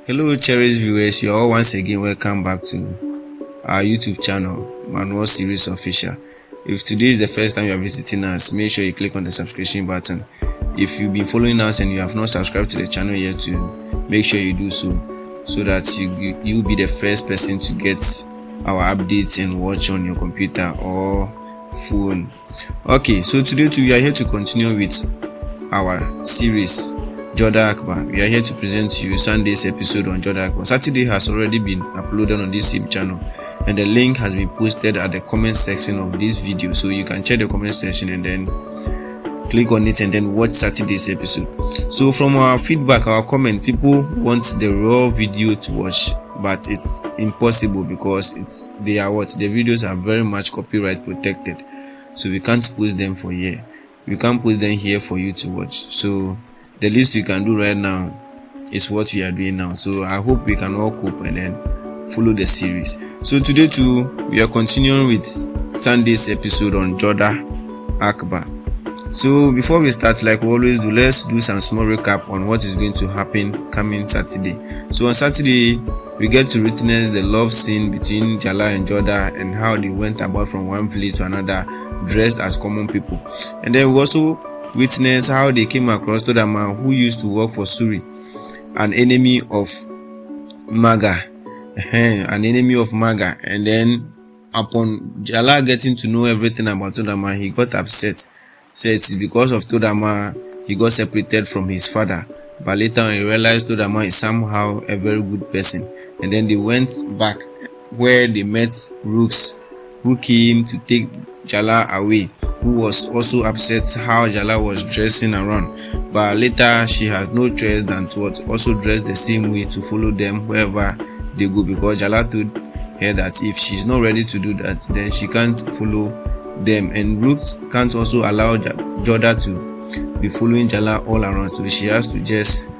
Hello cherished viewers, you are all once again welcome back to our YouTube channel, Manual Series Official. If today is the first time you are visiting us, make sure you click on the subscription button. If you've been following us and you have not subscribed to the channel yet, to make sure you do so that you'll be the first person to get our updates and watch on your computer or phone. Okay, so today we are here to continue with our series Jodha Akbar. We are here to present to you Sunday's episode on Jodha Akbar. Saturday has already been uploaded on this same channel, and the link has been posted at the comment section of this video, so you can check the comment section and then click on it and then watch Saturday's episode. So from our feedback, our comment, people want the raw video to watch, but it's impossible because the videos are very much copyright protected, so we can't post them for here. We can't put them here for you to watch. So the least we can do right now is what we are doing now. So I hope we can all cope and then follow the series. So today we are continuing with Sunday's episode on Jodha Akbar. So before we start, like we always do, let's do some small recap on what is going to happen coming Saturday. So on Saturday, we get to witness the love scene between Jalal and Jodha and how they went about from one village to another dressed as common people. And then we also witness how they came across Todama, who used to work for Suri, an enemy of Maga. And then upon Jalal getting to know everything about Todama, he got upset. Said it's because of Todama he got separated from his father. But later on he realized Todama is somehow a very good person. And then they went back where they met Ruks, who came to take Jalal away, who was also upset how Jalal was dressing around. But later she has no choice than to also dress the same way to follow them wherever they go, because Jalal told her that if she's not ready to do that, then she can't follow them, and Ruks can't also allow Jodha to be following Jalal all around, so she has to just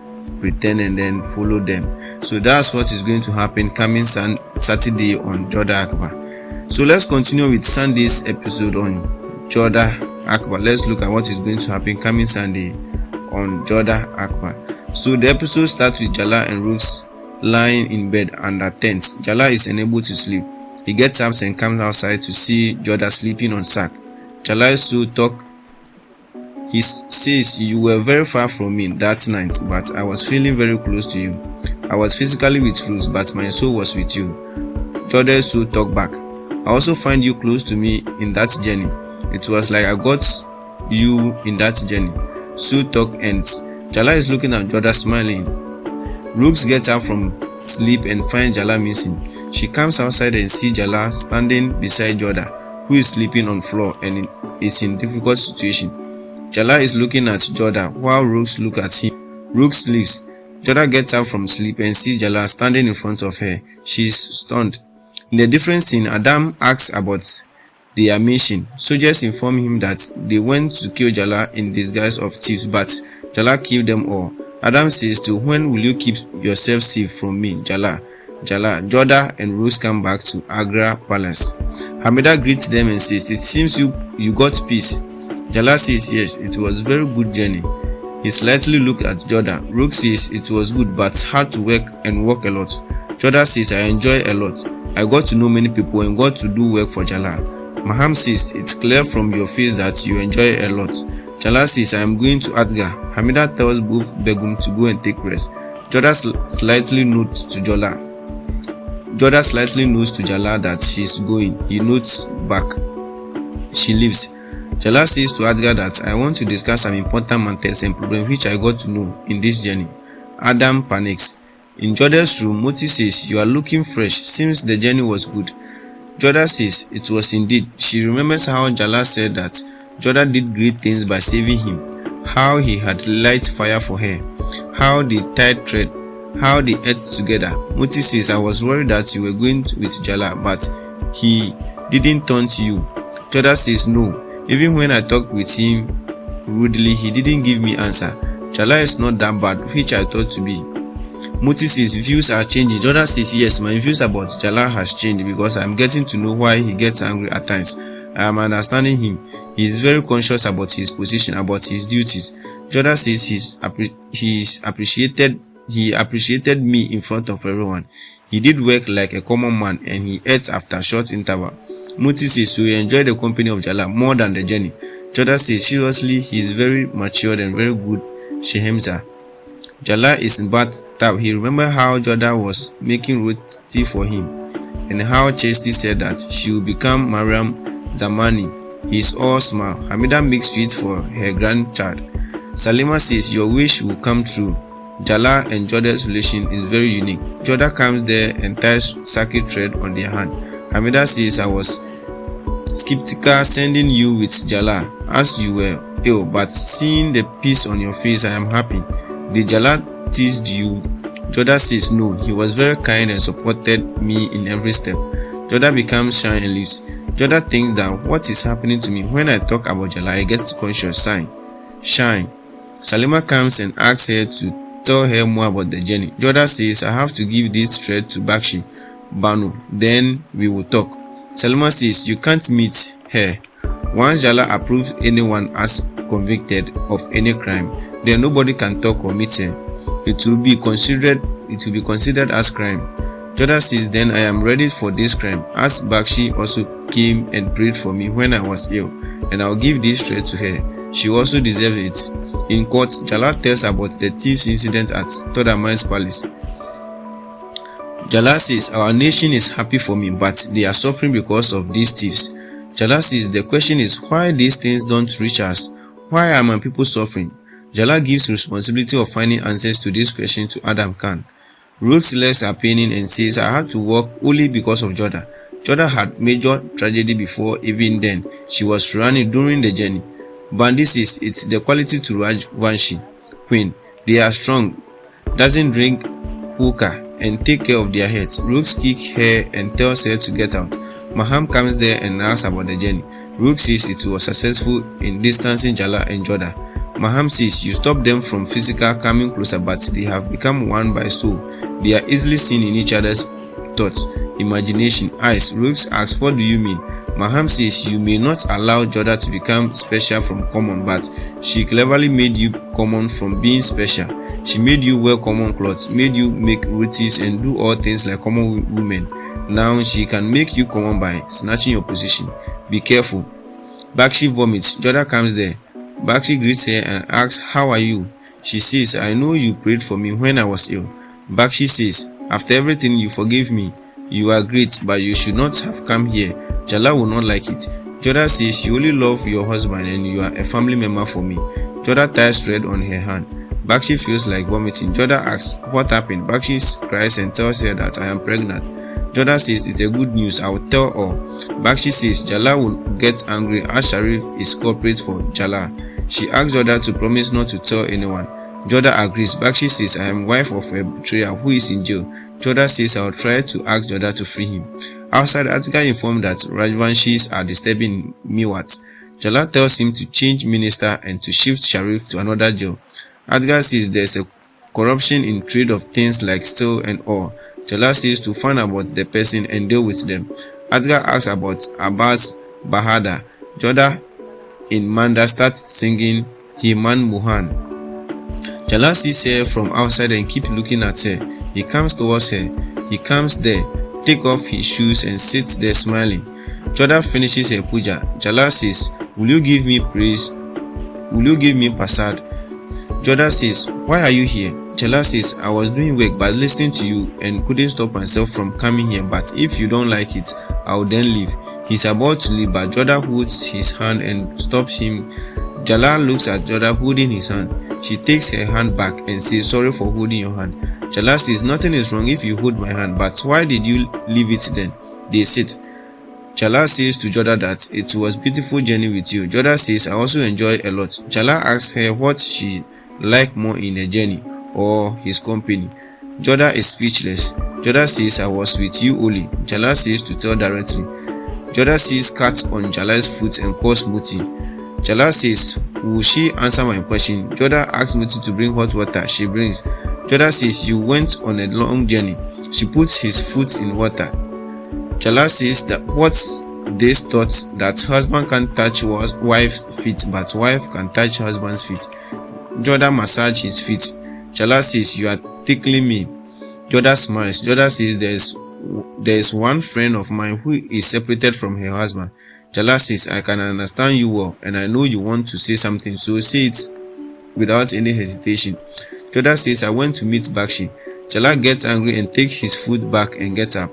pretend and then follow them. So that's what is going to happen coming Saturday on Jodha Akbar. So let's continue with Sunday's episode on Jodha Akbar. Let's look at what is going to happen coming Sunday on Jodha Akbar. So the episode starts with Jalal and Ruks lying in bed under tent. Jalal is unable to sleep. He gets up and comes outside to see Jodha sleeping on sack. Jalal is so talk. He says, "You were very far from me that night, but I was feeling very close to you. I was physically with Ruks, but my soul was with you." Jodha is so talk back. "I also find you close to me in that journey. It was like I got you in that journey." So talk ends. Jalal is looking at Jodha smiling. Ruks gets up from sleep and finds Jalal missing. She comes outside and sees Jalal standing beside Jodha, who is sleeping on floor and is in difficult situation. Jalal is looking at Jodha while Ruks look at him. Ruks leaves. Jodha gets up from sleep and sees Jalal standing in front of her. She is stunned. In a different scene, Adam asks about their mission. Soldiers inform him that they went to kill Jalal in disguise of thieves, but Jalal killed them all. Adam says, "Till when will you keep yourself safe from me, Jalal?" Jodha and Ruks come back to Agra Palace. Hamida greets them and says, "It seems you got peace." Jalal says, "Yes, it was a very good journey." He slightly looked at Jodha. Ruks says, "It was good but hard to work and walk a lot." Jodha says, "I enjoy a lot. I got to know many people and got to do work for Jalal." Maham says, "It's clear from your face that you enjoy a lot." Jalal says, "I am going to Adgar." Hamida tells both Begum to go and take rest. Jodha slightly nods to Jalal that she's going. He nods back. She leaves. Jalal says to Adgar that, "I want to discuss some important matters and problems which I got to know in this journey." Adam panics. In Jodha's room, Moti says, "You are looking fresh. Seems the journey was good." Jodha says, "It was indeed." She remembers how Jalal said that Jodha did great things by saving him, how he had light fire for her, how they tied thread, how they ate together. Moti says, "I was worried that you were going with Jalal, but he didn't taunt you." Jodha says, "No. Even when I talked with him rudely, he didn't give me answer. Jalal is not that bad, which I thought to be." Moti says, "Views are changing." Jodha says, "Yes, my views about Jalal has changed because I'm getting to know why he gets angry at times. I am understanding him. He is very conscious about his position, about his duties." Jodha says he's appreciated He appreciated me in front of everyone. He did work like a common man and he ate after a short interval. Muti says so he enjoyed the company of Jalal more than the journey. Jodha says seriously he is very matured and very good Shehemza. Jalal is in bathtub. He remembered how Jodha was making roti for him and how Chesty said that she will become Mariam Zamani. He is all smile. Hamida makes sweet for her grandchild. Salima says your wish will come true. Jalal and Jodha's relation is very unique. Jodha comes there and ties sacred thread on their hand. Hamida says I was skeptical sending you with Jalal as you were ill, but seeing the peace on your face I am happy. Did Jalal tease you? Jodha says no, he was very kind and supported me in every step. Jodha becomes shy and leaves. Jodha thinks that what is happening to me when I talk about Jalal, I get conscious. Shine. Salima comes and asks her to tell her more about the journey. Jodha says I have to give this thread to Bakshi, Banu, then we will talk. Salima says you can't meet her. Once Jalal approves anyone as convicted of any crime, then nobody can talk or meet her. It will be considered as crime. Jodha says then I am ready for this crime, as Bakshi also came and prayed for me when I was ill, and I'll give this thread to her. She also deserves it. In court, Jalal tells about the thieves incident at Todamai's palace. Jalal says our nation is happy for me, but they are suffering because of these thieves. Jalal says the question is why these things don't reach us. Why are my people suffering? Jalal gives responsibility of finding answers to this question to Adam Khan. Ruks lets her opinion and says I had to work only because of Jodha. Jodha had major tragedy before, even then she was running during the journey. Bandi says it's the quality to Rajvanshi Queen. They are strong, doesn't drink hookah and take care of their heads. Ruks kicks her and tells her to get out. Maham comes there and asks about the journey. Ruks says it was successful in distancing Jalal and Jodha. Maham says you stop them from physical coming closer, but they have become one by soul. They are easily seen in each other's thoughts, imagination, eyes. Ruks asks what do you mean? Maham says you may not allow Jodha to become special from common, but she cleverly made you common from being special. She made you wear common clothes, made you make rotis and do all things like common women. Now she can make you common by snatching your position. Be careful. Bakshi vomits. Jodha comes there. Bakshi greets her and asks how are you? She says I know you prayed for me when I was ill. Bakshi says after everything you forgave me. You are great, but you should not have come here. Jalal will not like it. Jodha says you only love your husband and you are a family member for me. Jodha ties thread on her hand. Bakshi feels like vomiting. Jodha asks what happened. Bakshi cries and tells her that I am pregnant. Jodha says it's a good news, I will tell all. Bakshi says Jalal will get angry as Sharif is corporate for Jalal. She asks Jodha to promise not to tell anyone. Jodha agrees. Bakshi says I am wife of a betrayer who is in jail. Jodha says I will try to ask Jodha to free him. Outside, Atika informed that Rajvanshis are disturbing Mewat. Jalal tells him to change minister and to shift Sharif to another jail. Adgar says there's a corruption in trade of things like steel and ore. Jalal says to find about the person and deal with them. Adgar asks about Abbas Bahada. Jodha in Manda starts singing Himan Muhan. Jalal sees her from outside and keeps looking at her. He comes towards her. He comes there, takes off his shoes and sits there smiling. Jodha finishes her puja. Jalal says, will you give me praise? Will you give me prasad? Jodha says, why are you here? Jalal says, I was doing work but listening to you and couldn't stop myself from coming here, but if you don't like it, I will then leave. He's about to leave, but Jodha holds his hand and stops him. Jalal looks at Jodha holding his hand. She takes her hand back and says, sorry for holding your hand. Jalal says, nothing is wrong if you hold my hand, but why did you leave it then? They sit. Jalal says to Jodha that it was a beautiful journey with you. Jodha says, I also enjoyed a lot. Jalal asks her what she liked more in the journey or his company. Jodha is speechless. Jodha says, I was with you only. Jalal says to tell directly. Jodha sees cuts on Jalal's foot and calls Muti. Jalal says, will she answer my question? Jodha asks Muti to bring hot water. She brings. Jodha says, you went on a long journey. She puts his foot in water. Jalal says that what's this thought that husband can touch wife's feet, but wife can touch husband's feet. Jodha massage his feet. Jalal says, you are tickling me. Jodha smiles. Jodha says there is one friend of mine who is separated from her husband. Jalal says, I can understand you well, and I know you want to say something, so say it without any hesitation. Jodha says, I went to meet Bakshi. Jalal gets angry and takes his foot back and gets up.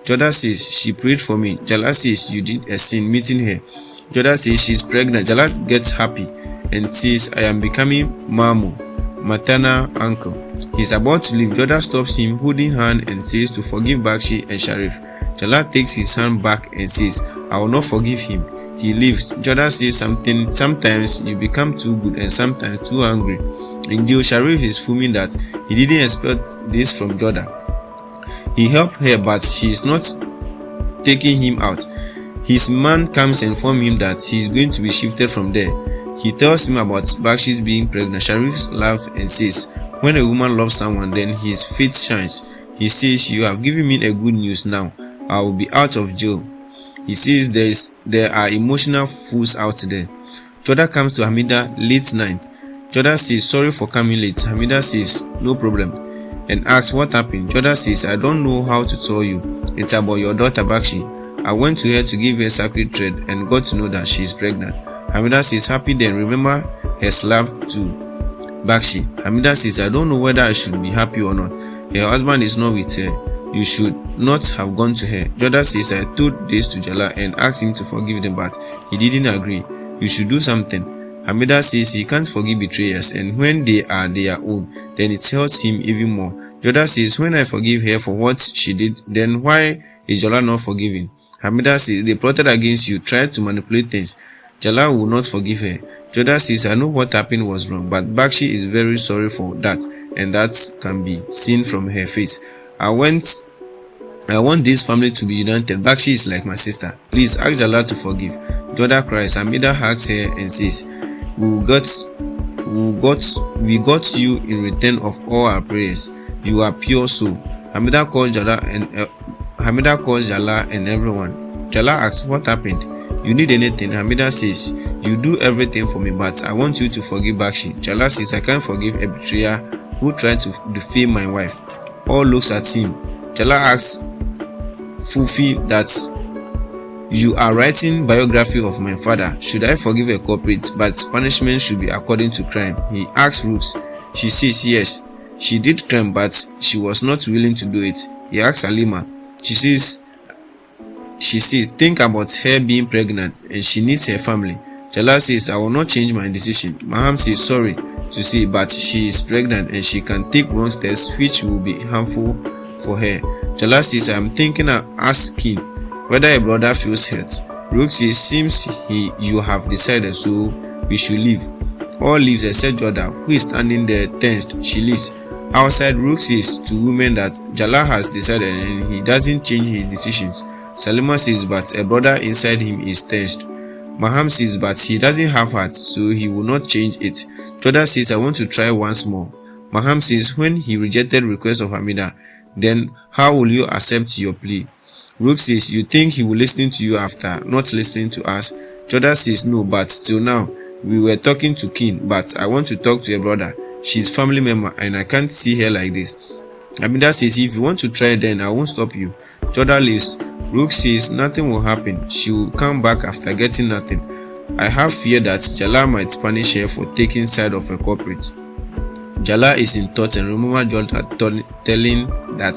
Jodha says, she prayed for me. Jalal says, you did a sin meeting her. Jodha says, she's pregnant. Jalal gets happy and says, I am becoming Mamu, maternal uncle. He's about to leave. Jodha stops him, holding hand, and says to forgive Bakshi and Sharif. Jalal takes his hand back and says, I will not forgive him. He leaves. Jodha says something, sometimes you become too good and sometimes too angry. In jail, Sharif is fuming that he didn't expect this from Jodha. He helped her, but she is not taking him out. His man comes and informs him that he is going to be shifted from there. He tells him about Bakshi's being pregnant. Sharif laughs and says, when a woman loves someone, then his faith shines. He says, you have given me a good news now. I will be out of jail. He says there are emotional fools out there. Jodha comes to Hamida late night. Jodha says, sorry for coming late. Hamida says, no problem, and asks what happened. Jodha says, I don't know how to tell you. It's about your daughter Bakshi. I went to her to give her sacred thread and got to know that she is pregnant. Hamida says, happy then, remember her slap to Bakshi. Hamida says, I don't know whether I should be happy or not. Her husband is not with her. You should not have gone to her. Jodha says, I told this to Jalal and asked him to forgive them, but he didn't agree. You should do something. Hamida says he can't forgive betrayers, and when they are their own, then it hurts him even more. Jodha says, when I forgive her for what she did, then why is Jalal not forgiving? Hamida says, they plotted against you, tried to manipulate things. Jalal will not forgive her. Jodha says, I know what happened was wrong, but Bakshi is very sorry for that, and that can be seen from her face. I want this family to be united. Bakshi is like my sister. Please ask Jalal to forgive. Jodha cries. Hamida hugs her and says, we got you in return of all our prayers. You are pure soul. Hamida calls Jalal and everyone. Jalal asks, what happened? You need anything? Hamida says, you do everything for me, but I want you to forgive Bakshi. Jalal says, I can't forgive a betrayer who tried to defame my wife. All looks at him. Jalal asks Fufi that you are writing biography of my father. Should I forgive a culprit, but punishment should be according to crime? He asks Ruks. She says yes, she did crime, but she was not willing to do it. He asks Halima. She says think about her being pregnant and she needs her family. Jalal says, I will not change my decision. Maham says, sorry to say, but she is pregnant and she can take wrong steps which will be harmful for her. Jalal says, I am thinking of asking whether a brother feels hurt. Ruks says, seems you have decided, so we should leave. All leaves except Jodha, who is standing there tensed. She leaves. Outside, Ruks says to women that Jalal has decided and he doesn't change his decisions. Salima says, but a brother inside him is tensed. Maham says, but he doesn't have heart, so he will not change it. Jodha says, I want to try once more. Maham says, when he rejected request of Hamida, then how will you accept your plea? Ruks says, you think he will listen to you after not listening to us? Jodha says, no, but till now, we were talking to King, but I want to talk to a brother. She's family member and I can't see her like this. Hamida says, if you want to try, then I won't stop you. Jodha leaves. Ruks says, nothing will happen. She will come back after getting nothing. I have fear that Jalal might punish her for taking side of a culprit. Jalal is in thought and remember Jodha telling that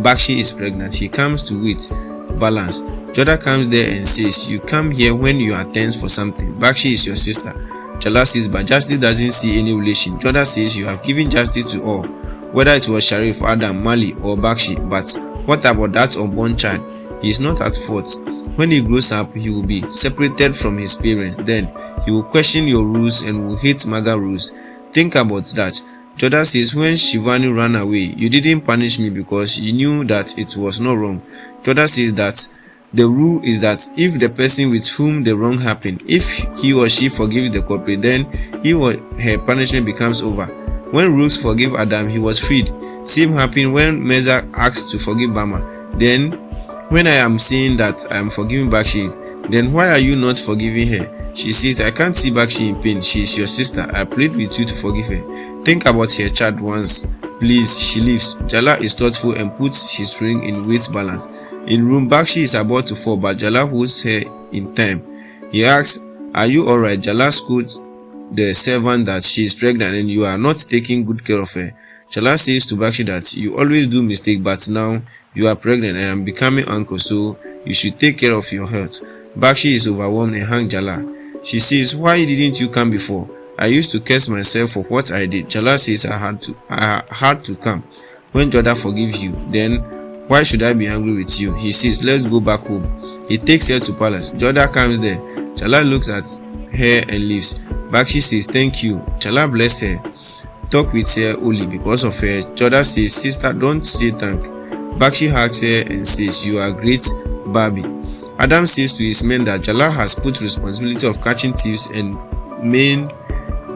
Bakshi is pregnant. He comes to wait, balance. Jodha comes there and says, you come here when you are tense for something. Bakshi is your sister. Jalal says, but justice doesn't see any relation. Jodha says, you have given justice to all, whether it was Sharif, Adam, Mali, or Bakshi. But what about that unborn child? He is not at fault. When he grows up, he will be separated from his parents. Then he will question your rules and will hate MAGA rules. Think about that. Jodha says, when Shivani ran away, you didn't punish me because you knew that it was not wrong. Jodha says that the rule is that if the person with whom the wrong happened, if he or she forgives the culprit, then he or her punishment becomes over. When Ruks forgave Adam, he was freed. Same happened when Meza asked to forgive Bama. Then, when I am saying that I am forgiving Bakshi, then why are you not forgiving her? She says, I can't see Bakshi in pain. She is your sister. I plead with you to forgive her. Think about her child once. Please, she leaves. Jala is thoughtful and puts his ring in weight balance. In room, Bakshi is about to fall, but Jala holds her in time. He asks, "Are you alright?" Jala scolds the servant that she is pregnant and you are not taking good care of her. Jala says to Bakshi that you always do mistake, but now you are pregnant and I'm becoming uncle, so you should take care of your health. Bakshi is overwhelmed and hangs Jala. She says, "Why didn't you come before? I used to curse myself for what I did." Jala says, I had to come. When Jodha forgives you, then why should I be angry with you?" He says, "Let's go back home." He takes her to palace. Jodha comes there. Jala looks at her and leaves. Bakshi says, "Thank you." Jala bless her. Talk with her only because of her. Jodha says, "Sister, don't say thank." Bakshi hugs her and says, "You are great, Barbie." Adam says to his men that Jala has put responsibility of catching thieves and main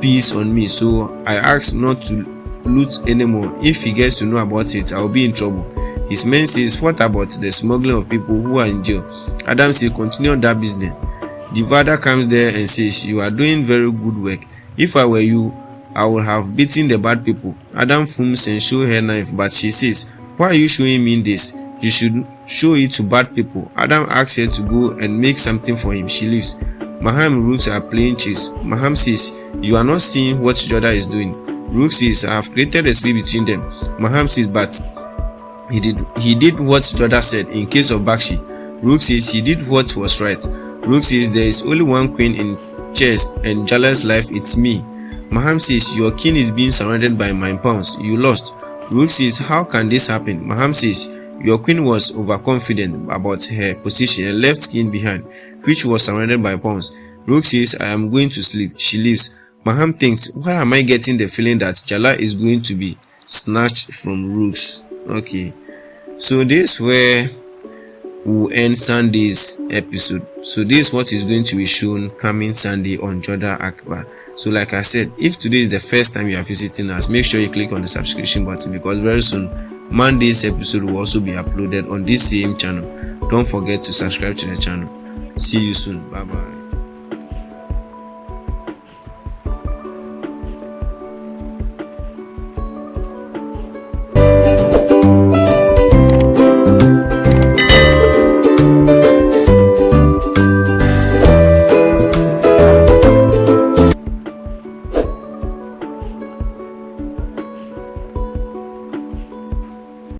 peace on me, so I ask not to loot anymore. If he gets to know about it, I'll be in trouble. His men says, "What about the smuggling of people who are in jail?" Adam says, "Continue that business." Divada comes there and says, "You are doing very good work. If I were you, I would have beaten the bad people." Adam fumes and shows her knife, but she says, "Why are you showing me this? You should show it to bad people." Adam asks her to go and make something for him. She leaves. Maham and Ruks are playing chess. Maham says, "You are not seeing what Jodha is doing." Ruks says, "I have created a space between them." Maham says, "But he did what Jodha said in case of Bakshi." Ruks says, "He did what was right." Ruks says, "There is only one queen in chess and Jala's life, it's me." Maham says, "Your king is being surrounded by my pawns. You lost." Ruks says, "How can this happen?" Maham says, "Your queen was overconfident about her position and left king behind, which was surrounded by pawns." Ruks says, "I am going to sleep." She leaves. Maham thinks, why am I getting the feeling that Jala is going to be snatched from Ruks? Okay, so this is where we'll end Sunday's episode. So this is what is going to be shown coming Sunday on Jodha Akbar. So like I said, if today is the first time you are visiting us, make sure you click on the subscription button, because very soon Monday's episode will also be uploaded on this same channel. Don't forget to subscribe to the channel. See you soon. Bye bye.